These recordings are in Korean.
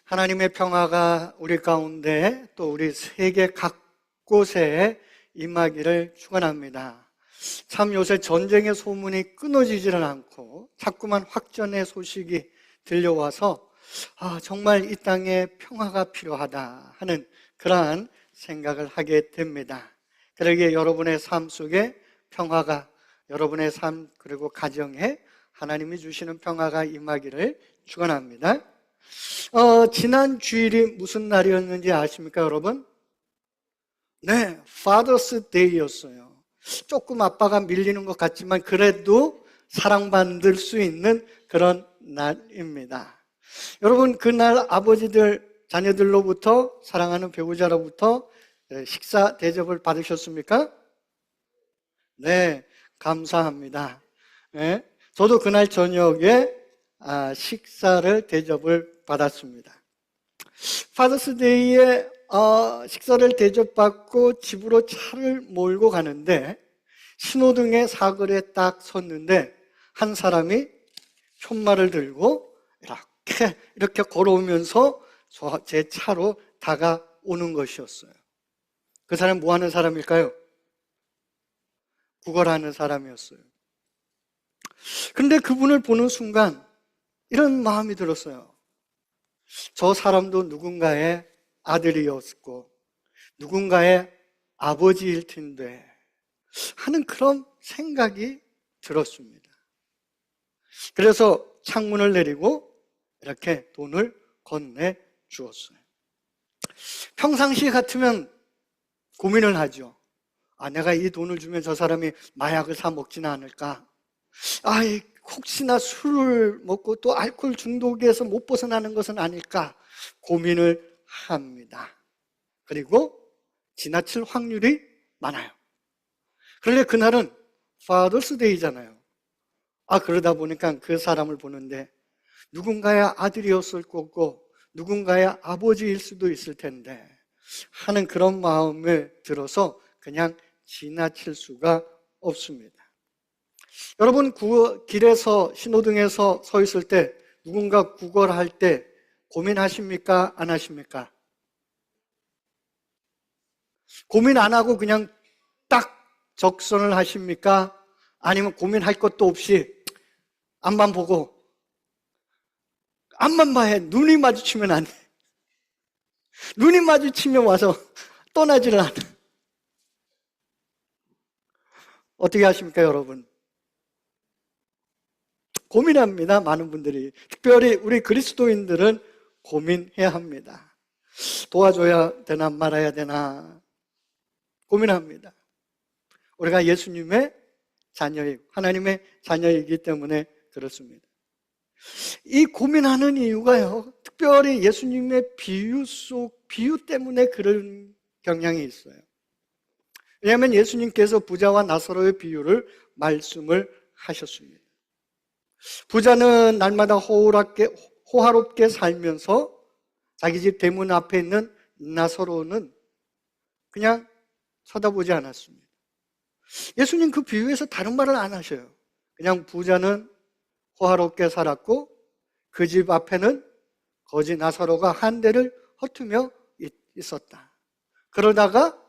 하나님의 평화가 우리 가운데 또 우리 세계 각곳에 임하기를 축원합니다. 참 요새 전쟁의 소문이 끊어지지를 않고 자꾸만 확전의 소식이 들려와서 정말 이 땅에 평화가 필요하다 하는 그러한 생각을 하게 됩니다. 그러기에 여러분의 삶 속에 평화가, 여러분의 삶 그리고 가정에 하나님이 주시는 평화가 임하기를 축원합니다. 지난 주일이 무슨 날이었는지 아십니까, 여러분? 네, Father's Day였어요. 조금 아빠가 밀리는 것 같지만 그래도 사랑받을 수 있는 그런 날입니다. 여러분, 그날 아버지들, 자녀들로부터, 사랑하는 배우자로부터 식사 대접을 받으셨습니까? 네, 감사합니다. 네, 저도 그날 저녁에 식사를 대접을 받았습니다. 파더스데이에 식사를 대접받고 집으로 차를 몰고 가는데 신호등의 사거리에 딱 섰는데 한 사람이 현말을 들고 이렇게 걸어오면서 제 차로 다가오는 것이었어요. 그 사람 뭐 하는 사람일까요? 구걸하는 사람이었어요. 근데 그분을 보는 순간 이런 마음이 들었어요. 저 사람도 누군가의 아들이었고 누군가의 아버지일 텐데 하는 그런 생각이 들었습니다. 그래서 창문을 내리고 이렇게 돈을 건네 주었어요. 평상시 같으면 고민을 하죠. 내가 이 돈을 주면 저 사람이 마약을 사 먹지는 않을까? 혹시나 술을 먹고 또 알코올 중독에서 못 벗어나는 것은 아닐까? 고민을 합니다. 그리고 지나칠 확률이 많아요. 그런데 그날은 Father's Day잖아요. 그러다 보니까 그 사람을 보는데 누군가의 아들이었을 거고 누군가의 아버지일 수도 있을 텐데 하는 그런 마음을 들어서 그냥 지나칠 수가 없습니다. 여러분, 길에서 신호등에서 서 있을 때 누군가 구걸할 때 고민하십니까? 안 하십니까? 고민 안 하고 그냥 딱 적선을 하십니까? 아니면 고민할 것도 없이 앞만 보고 앞만 봐야 눈이 마주치면 안 돼. 눈이 마주치면 와서 떠나지를 않아. 어떻게 하십니까, 여러분? 고민합니다. 많은 분들이. 특별히 우리 그리스도인들은 고민해야 합니다. 도와줘야 되나 말아야 되나 고민합니다. 우리가 예수님의 자녀이고 하나님의 자녀이기 때문에 그렇습니다. 이 고민하는 이유가요, 특별히 예수님의 비유 때문에 그런 경향이 있어요. 왜냐하면 예수님께서 부자와 나사로의 비유를 말씀을 하셨습니다. 부자는 날마다 호화롭게 살면서 자기 집 대문 앞에 있는 나사로는 그냥 쳐다보지 않았습니다. 예수님 그 비유에서 다른 말을 안 하셔요. 그냥 부자는 호화롭게 살았고 그 집 앞에는 거지 나사로가 한 대를 헛으며 있었다. 그러다가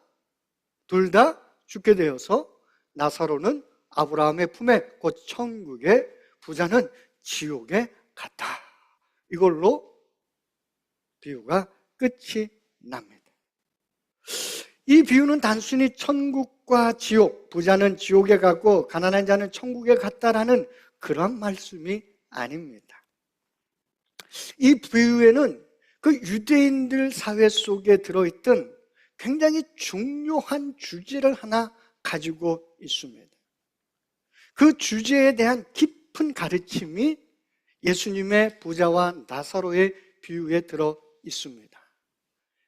둘 다 죽게 되어서 나사로는 아브라함의 품에 곧 천국에, 부자는 지옥에 갔다. 이걸로 비유가 끝이 납니다. 이 비유는 단순히 천국과 지옥, 부자는 지옥에 가고 가난한 자는 천국에 갔다라는 그런 말씀이 아닙니다. 이 비유에는 그 유대인들 사회 속에 들어있던 굉장히 중요한 주제를 하나 가지고 있습니다. 그 주제에 대한 깊은 가르침이 예수님의 부자와 나사로의 비유에 들어 있습니다.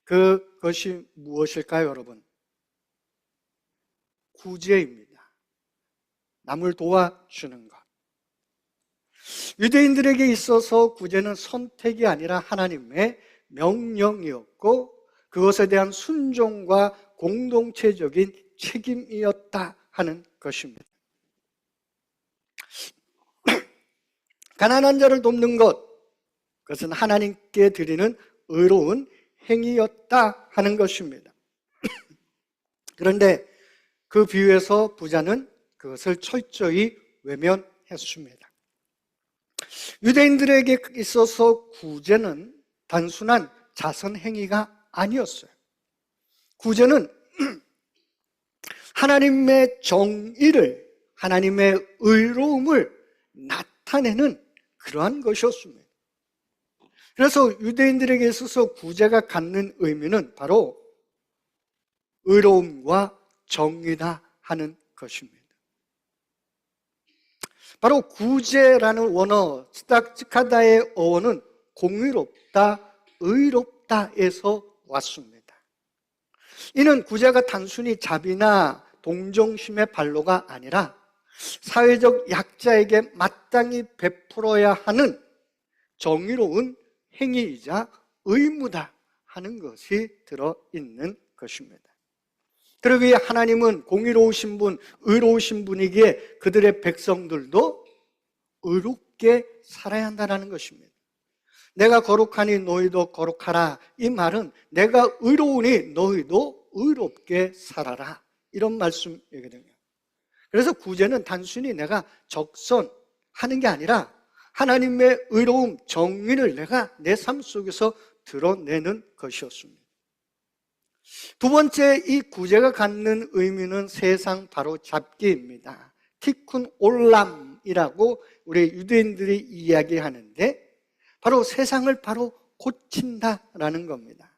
그것이 무엇일까요, 여러분? 구제입니다. 남을 도와주는 것. 유대인들에게 있어서 구제는 선택이 아니라 하나님의 명령이었고 그것에 대한 순종과 공동체적인 책임이었다 하는 것입니다. 가난한 자를 돕는 것, 그것은 하나님께 드리는 의로운 행위였다 하는 것입니다. 그런데 그 비유에서 부자는 그것을 철저히 외면했습니다. 유대인들에게 있어서 구제는 단순한 자선 행위가 아니었어요. 구제는 하나님의 정의를, 하나님의 의로움을 나타내는 그러한 것이었습니다. 그래서 유대인들에게 있어서 구제가 갖는 의미는 바로 의로움과 정의다 하는 것입니다. 바로 구제라는 원어, 스닥치카다의 어원은 공의롭다, 의롭다에서 왔습니다. 이는 구제가 단순히 자비나 동정심의 발로가 아니라 사회적 약자에게 마땅히 베풀어야 하는 정의로운 행위이자 의무다 하는 것이 들어있는 것입니다. 그러기에 하나님은 공의로우신 분, 의로우신 분이기에 그들의 백성들도 의롭게 살아야 한다는 것입니다. 내가 거룩하니 너희도 거룩하라. 이 말은 내가 의로우니 너희도 의롭게 살아라. 이런 말씀이거든요. 그래서 구제는 단순히 내가 적선하는 게 아니라 하나님의 의로움, 정의를 내가 내 삶 속에서 드러내는 것이었습니다. 두 번째, 이 구제가 갖는 의미는 세상 바로 잡기입니다. 티쿤 올람이라고 우리 유대인들이 이야기하는데 바로 세상을 바로 고친다라는 겁니다.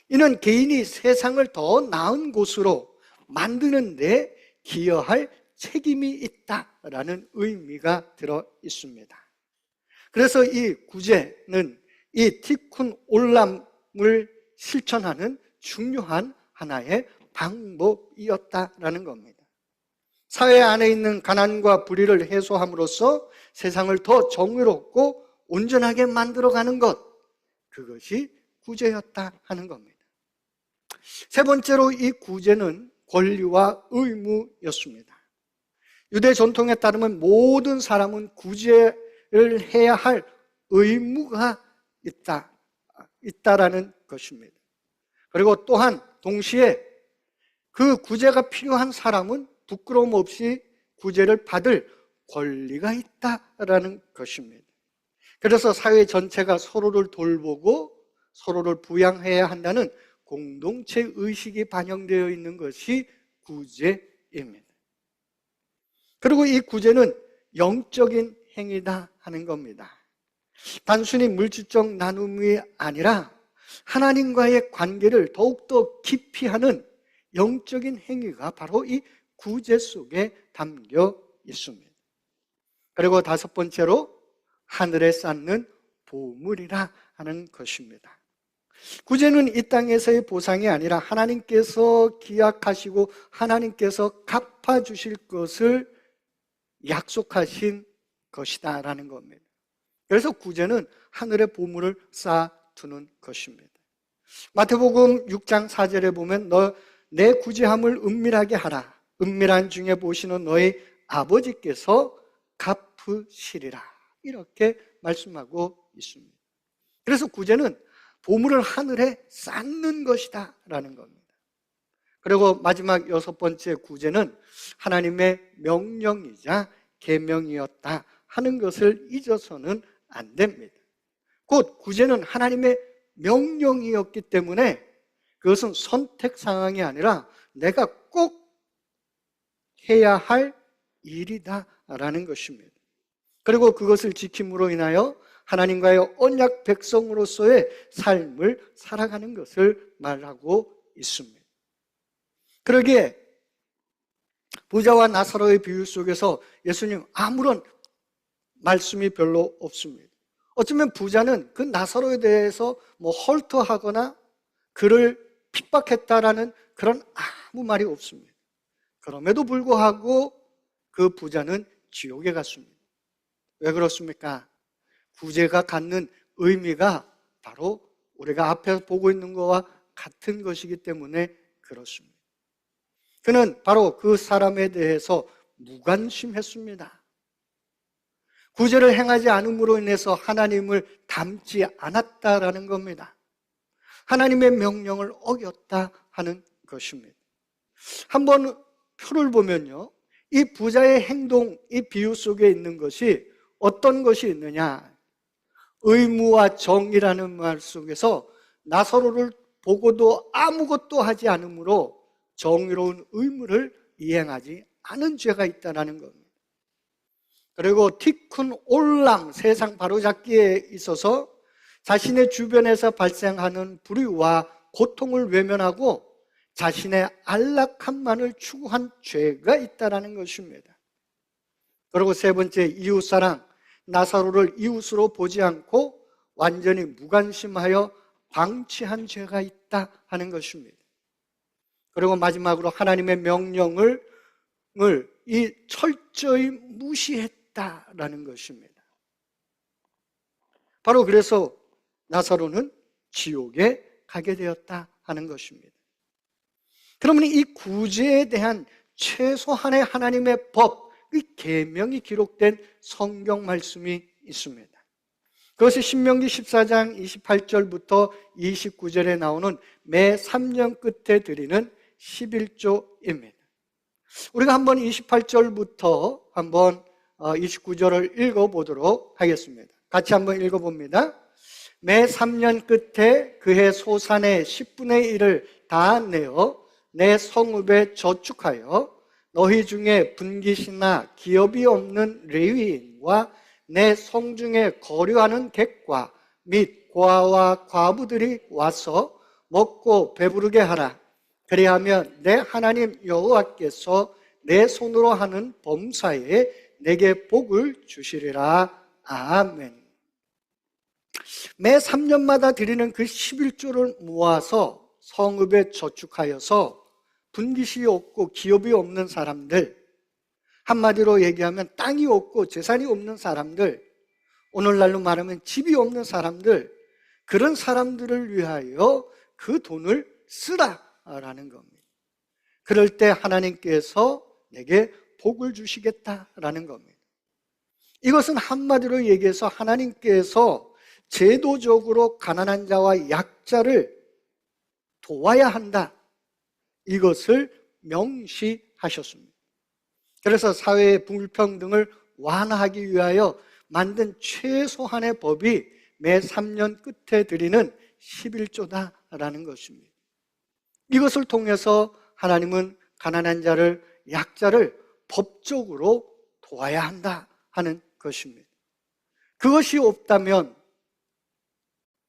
이는 개인이 세상을 더 나은 곳으로 만드는 데 기여할 책임이 있다라는 의미가 들어 있습니다. 그래서 이 구제는 이 티쿤 올람을 실천하는 중요한 하나의 방법이었다라는 겁니다. 사회 안에 있는 가난과 불의를 해소함으로써 세상을 더 정의롭고 온전하게 만들어가는 것, 그것이 구제였다 하는 겁니다. 세 번째로 이 구제는 권리와 의무였습니다. 유대 전통에 따르면 모든 사람은 구제를 해야 할 의무가 있다라는 것입니다. 그리고 또한 동시에 그 구제가 필요한 사람은 부끄러움 없이 구제를 받을 권리가 있다라는 것입니다. 그래서 사회 전체가 서로를 돌보고 서로를 부양해야 한다는 공동체 의식이 반영되어 있는 것이 구제입니다. 그리고 이 구제는 영적인 행위다 하는 겁니다. 단순히 물질적 나눔이 아니라 하나님과의 관계를 더욱더 깊이 하는 영적인 행위가 바로 이 구제 속에 담겨 있습니다. 그리고 다섯 번째로 하늘에 쌓는 보물이라 하는 것입니다. 구제는 이 땅에서의 보상이 아니라 하나님께서 기약하시고 하나님께서 갚아주실 것을 약속하신 것이다라는 겁니다. 그래서 구제는 하늘의 보물을 쌓아두는 것입니다. 마태복음 6장 4절에 보면 너 내 구제함을 은밀하게 하라. 은밀한 중에 보시는 너희 아버지께서 갚으시리라. 이렇게 말씀하고 있습니다. 그래서 구제는 보물을 하늘에 쌓는 것이다 라는 겁니다. 그리고 마지막 여섯 번째 구제는 하나님의 명령이자 계명이었다 하는 것을 잊어서는 안 됩니다. 곧 구제는 하나님의 명령이었기 때문에 그것은 선택 상황이 아니라 내가 꼭 해야 할 일이다라는 것입니다. 그리고 그것을 지킴으로 인하여 하나님과의 언약 백성으로서의 삶을 살아가는 것을 말하고 있습니다. 그러기에 부자와 나사로의 비유 속에서 예수님 아무런 말씀이 별로 없습니다. 어쩌면 부자는 그 나사로에 대해서 헐터하거나 그를 핍박했다라는 그런 아무 말이 없습니다. 그럼에도 불구하고 그 부자는 지옥에 갔습니다. 왜 그렇습니까? 구제가 갖는 의미가 바로 우리가 앞에서 보고 있는 것과 같은 것이기 때문에 그렇습니다. 그는 바로 그 사람에 대해서 무관심했습니다. 구제를 행하지 않음으로 인해서 하나님을 닮지 않았다라는 겁니다. 하나님의 명령을 어겼다 하는 것입니다. 한번 표를 보면요, 이 부자의 행동, 이 비유 속에 있는 것이 어떤 것이 있느냐? 의무와 정의라는 말 속에서 나사로를 보고도 아무것도 하지 않으므로 정의로운 의무를 이행하지 않은 죄가 있다는 겁니다. 그리고 티쿤 올람, 세상 바로잡기에 있어서 자신의 주변에서 발생하는 불의와 고통을 외면하고 자신의 안락함만을 추구한 죄가 있다는 것입니다. 그리고 세 번째, 이웃사랑, 나사로를 이웃으로 보지 않고 완전히 무관심하여 방치한 죄가 있다 하는 것입니다. 그리고 마지막으로 하나님의 명령을 철저히 무시했다라는 것입니다. 바로 그래서 나사로는 지옥에 가게 되었다 하는 것입니다. 그러면 이 구제에 대한 최소한의 하나님의 법, 그 계명이 기록된 성경 말씀이 있습니다. 그것이 신명기 14장 28절부터 29절에 나오는 매 3년 끝에 드리는 11조입니다. 우리가 한번 28절부터 한번 29절을 읽어보도록 하겠습니다. 같이 한번 읽어봅니다. 매 3년 끝에 그해 소산의 10분의 1을 다 내어 내 성읍에 저축하여 너희 중에 분깃이나 기업이 없는 레위인과 내 성중에 거류하는 객과 및 고아와 과부들이 와서 먹고 배부르게 하라. 그리하면 내 하나님 여호와께서 내 손으로 하는 범사에 내게 복을 주시리라. 아멘. 매 3년마다 드리는 그 11조를 모아서 성읍에 저축하여서 분깃이 없고 기업이 없는 사람들, 한마디로 얘기하면 땅이 없고 재산이 없는 사람들, 오늘날로 말하면 집이 없는 사람들, 그런 사람들을 위하여 그 돈을 쓰라라는 겁니다. 그럴 때 하나님께서 내게 복을 주시겠다라는 겁니다. 이것은 한마디로 얘기해서 하나님께서 제도적으로 가난한 자와 약자를 도와야 한다, 이것을 명시하셨습니다. 그래서 사회의 불평등을 완화하기 위하여 만든 최소한의 법이 매 3년 끝에 드리는 11조다라는 것입니다. 이것을 통해서 하나님은 가난한 자를, 약자를 법적으로 도와야 한다 하는 것입니다. 그것이 없다면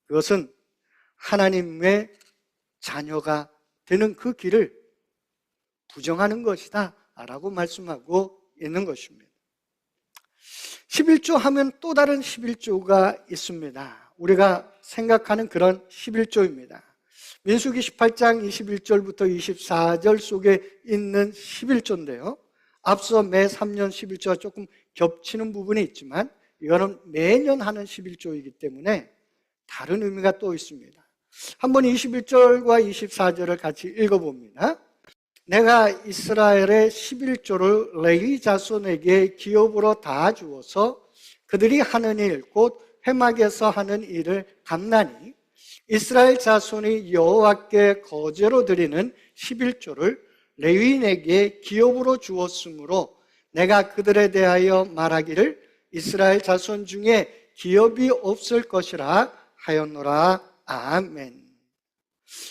그것은 하나님의 자녀가 되는 그 길을 부정하는 것이다 라고 말씀하고 있는 것입니다. 11조 하면 또 다른 11조가 있습니다. 우리가 생각하는 그런 11조입니다. 민수기 18장 21절부터 24절 속에 있는 11조인데요. 앞서 매 3년 11조와 조금 겹치는 부분이 있지만 이거는 매년 하는 11조이기 때문에 다른 의미가 또 있습니다. 한번 21절과 24절을 같이 읽어봅니다. 내가 이스라엘의 11조를 레위 자손에게 기업으로 다 주어서 그들이 하는 일, 곧 회막에서 하는 일을 갚나니 이스라엘 자손이 여호와께 거제로 드리는 11조를 레위인에게 기업으로 주었으므로 내가 그들에 대하여 말하기를 이스라엘 자손 중에 기업이 없을 것이라 하였노라. 아멘.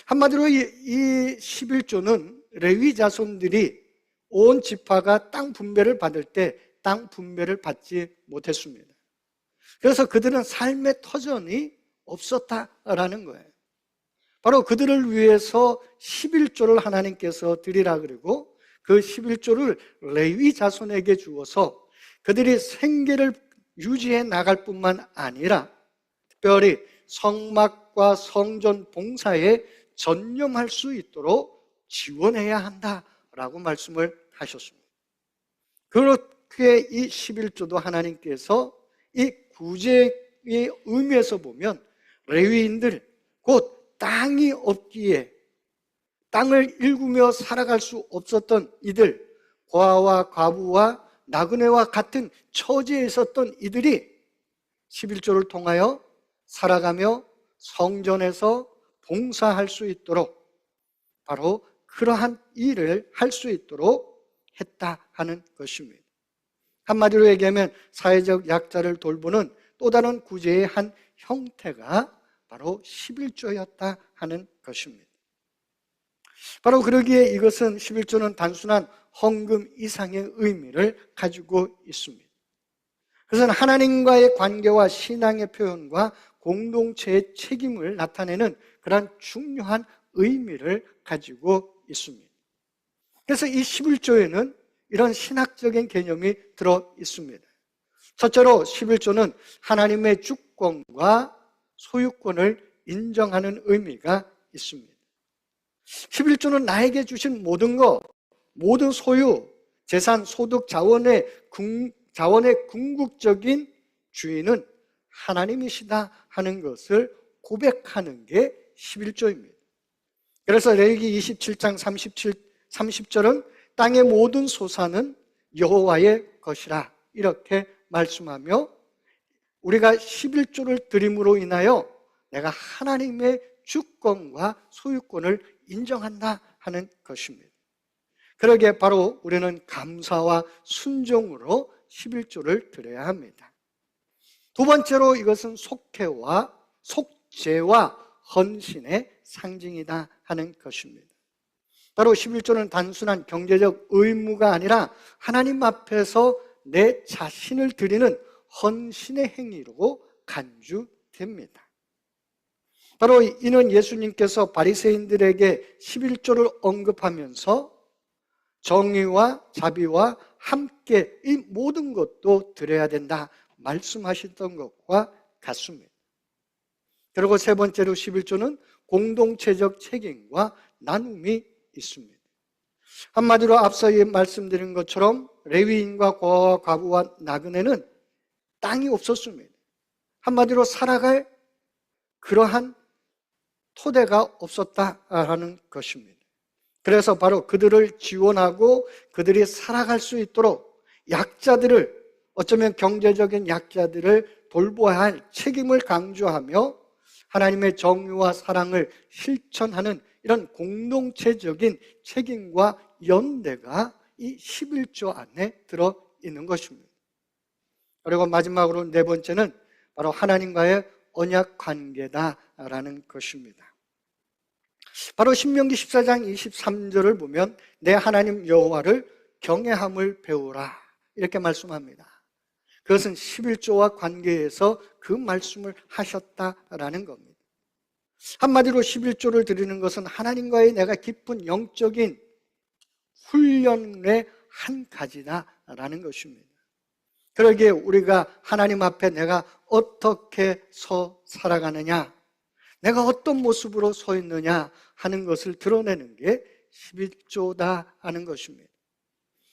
한마디로 이 11조는 레위 자손들이 온 지파가 땅 분배를 받을 때 땅 분배를 받지 못했습니다. 그래서 그들은 삶의 터전이 없었다라는 거예요. 바로 그들을 위해서 11조를 하나님께서 드리라 그러고 그 11조를 레위 자손에게 주어서 그들이 생계를 유지해 나갈 뿐만 아니라 특별히 성막과 성전 봉사에 전념할 수 있도록 지원해야 한다라고 말씀을 하셨습니다. 그렇게 이 11조도 하나님께서 이 구제의 의미에서 보면 레위인들, 곧 땅이 없기에 땅을 일구며 살아갈 수 없었던 이들, 고아와 과부와 나그네와 같은 처지에 있었던 이들이 11조를 통하여 살아가며 성전에서 봉사할 수 있도록, 바로 그러한 일을 할 수 있도록 했다 하는 것입니다. 한마디로 얘기하면 사회적 약자를 돌보는 또 다른 구제의 한 형태가 바로 11조였다 하는 것입니다. 바로 그러기에 이것은 11조는 단순한 헌금 이상의 의미를 가지고 있습니다. 그것은 하나님과의 관계와 신앙의 표현과 공동체의 책임을 나타내는 그런 중요한 의미를 가지고 있습니다. 그래서 이 11조에는 이런 신학적인 개념이 들어 있습니다. 첫째로 11조는 하나님의 주권과 소유권을 인정하는 의미가 있습니다. 11조는 나에게 주신 모든 것, 모든 소유, 재산, 소득, 자원의 궁극적인 주인은 하나님이시다 하는 것을 고백하는 게 11조입니다. 그래서 레위기 27장 30절은 땅의 모든 소산은 여호와의 것이라 이렇게 말씀하며, 우리가 11조를 드림으로 인하여 내가 하나님의 주권과 소유권을 인정한다 하는 것입니다. 그러기에 바로 우리는 감사와 순종으로 11조를 드려야 합니다. 두 번째로 이것은 속죄와 헌신의 상징이다 하는 것입니다. 바로 11조는 단순한 경제적 의무가 아니라 하나님 앞에서 내 자신을 드리는 헌신의 행위로 간주됩니다. 바로 이는 예수님께서 바리새인들에게 11조를 언급하면서 정의와 자비와 함께 이 모든 것도 드려야 된다 말씀하셨던 것과 같습니다. 그리고 세 번째로 11조는 공동체적 책임과 나눔이 있습니다. 한마디로 앞서 말씀드린 것처럼 레위인과 고아와 과부와 나그네는 땅이 없었습니다. 한마디로 살아갈 그러한 토대가 없었다라는 것입니다. 그래서 바로 그들을 지원하고 그들이 살아갈 수 있도록 약자들을, 어쩌면 경제적인 약자들을 돌보아야 할 책임을 강조하며 하나님의 정의와 사랑을 실천하는 이런 공동체적인 책임과 연대가 이 11조 안에 들어 있는 것입니다. 그리고 마지막으로 네 번째는 바로 하나님과의 언약 관계다라는 것입니다. 바로 신명기 14장 23절을 보면 내 하나님 여호와를 경외함을 배우라 이렇게 말씀합니다. 그것은 11조와 관계에서 그 말씀을 하셨다라는 겁니다. 한마디로 11조를 드리는 것은 하나님과의 내가 깊은 영적인 훈련의 한 가지다라는 것입니다. 그러기에 우리가 하나님 앞에 내가 어떻게 살아가느냐, 내가 어떤 모습으로 서 있느냐 하는 것을 드러내는 게 11조다 하는 것입니다.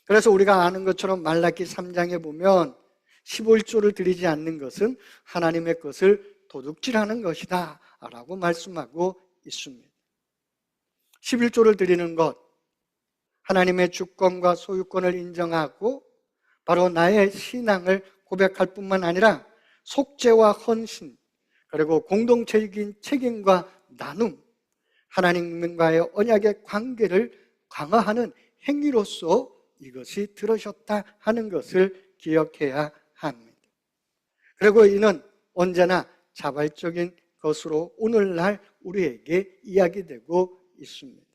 그래서 우리가 아는 것처럼 말라기 3장에 보면 11조를 드리지 않는 것은 하나님의 것을 도둑질하는 것이다 라고 말씀하고 있습니다. 11조를 드리는 것, 하나님의 주권과 소유권을 인정하고 바로 나의 신앙을 고백할 뿐만 아니라 속죄와 헌신, 그리고 공동체적인 책임과 나눔, 하나님과의 언약의 관계를 강화하는 행위로서 이것이 들어졌다 하는 것을 기억해야 합니다. 그리고 이는 언제나 자발적인 것으로 오늘날 우리에게 이야기되고 있습니다.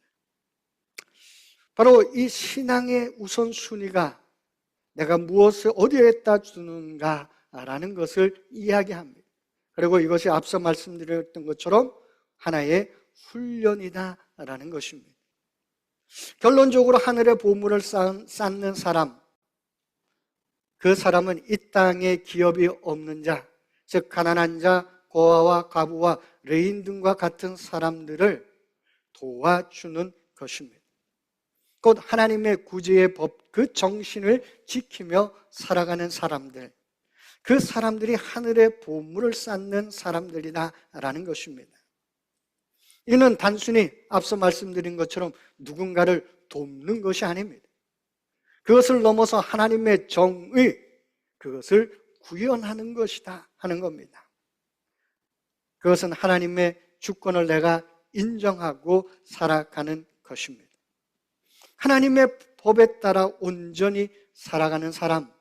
바로 이 신앙의 우선순위가 내가 무엇을 어디에다 주는가라는 것을 이야기합니다. 그리고 이것이 앞서 말씀드렸던 것처럼 하나의 훈련이다라는 것입니다. 결론적으로 하늘의 보물을 쌓는 사람, 그 사람은 이 땅에 기업이 없는 자, 즉 가난한 자, 고아와 과부와 레인 등과 같은 사람들을 도와주는 것입니다. 곧 하나님의 구제의 법, 그 정신을 지키며 살아가는 사람들, 그 사람들이 하늘의 보물을 쌓는 사람들이다라는 것입니다. 이는 단순히 앞서 말씀드린 것처럼 누군가를 돕는 것이 아닙니다. 그것을 넘어서 하나님의 정의, 그것을 구현하는 것이다 하는 겁니다. 그것은 하나님의 주권을 내가 인정하고 살아가는 것입니다. 하나님의 법에 따라 온전히 살아가는 사람,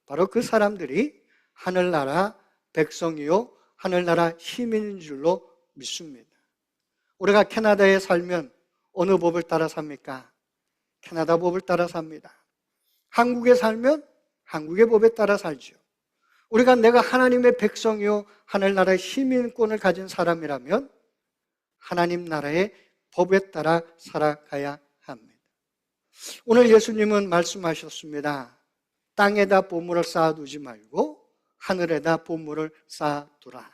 바로 그 사람들이 하늘나라 백성이요 하늘나라 시민인 줄로 믿습니다. 우리가 캐나다에 살면 어느 법을 따라 삽니까? 캐나다 법을 따라 삽니다. 한국에 살면 한국의 법에 따라 살죠. 우리가 내가 하나님의 백성이요 하늘나라의 시민권을 가진 사람이라면 하나님 나라의 법에 따라 살아가야 합니다. 오늘 예수님은 말씀하셨습니다. 땅에다 보물을 쌓아두지 말고 하늘에다 보물을 쌓아두라.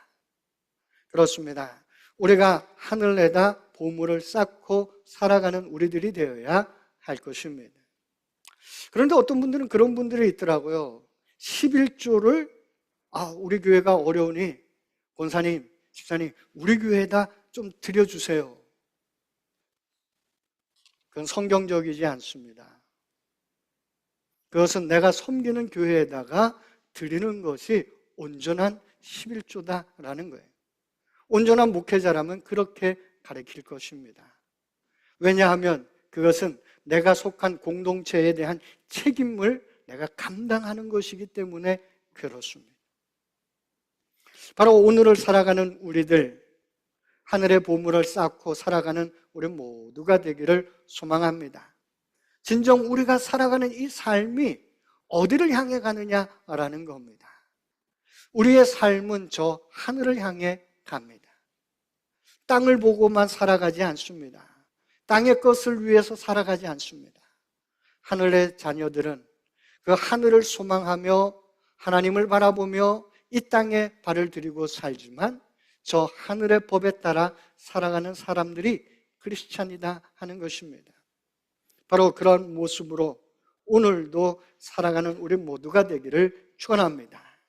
그렇습니다. 우리가 하늘에다 보물을 쌓고 살아가는 우리들이 되어야 할 것입니다. 그런데 어떤 분들은 그런 분들이 있더라고요. 11조를 우리 교회가 어려우니 권사님, 집사님 우리 교회에다 좀 드려주세요. 그건 성경적이지 않습니다. 그것은 내가 섬기는 교회에다가 드리는 것이 온전한 11조다라는 거예요. 온전한 목회자라면 그렇게 가르칠 것입니다. 왜냐하면 그것은 내가 속한 공동체에 대한 책임을 내가 감당하는 것이기 때문에 그렇습니다. 바로 오늘을 살아가는 우리들, 하늘의 보물을 쌓고 살아가는 우리 모두가 되기를 소망합니다. 진정 우리가 살아가는 이 삶이 어디를 향해 가느냐라는 겁니다. 우리의 삶은 저 하늘을 향해 갑니다. 땅을 보고만 살아가지 않습니다. 땅의 것을 위해서 살아가지 않습니다. 하늘의 자녀들은 그 하늘을 소망하며 하나님을 바라보며 이 땅에 발을 들이고 살지만 저 하늘의 법에 따라 살아가는 사람들이 크리스찬이다 하는 것입니다. 바로 그런 모습으로 오늘도 살아가는 우리 모두가 되기를 축원합니다.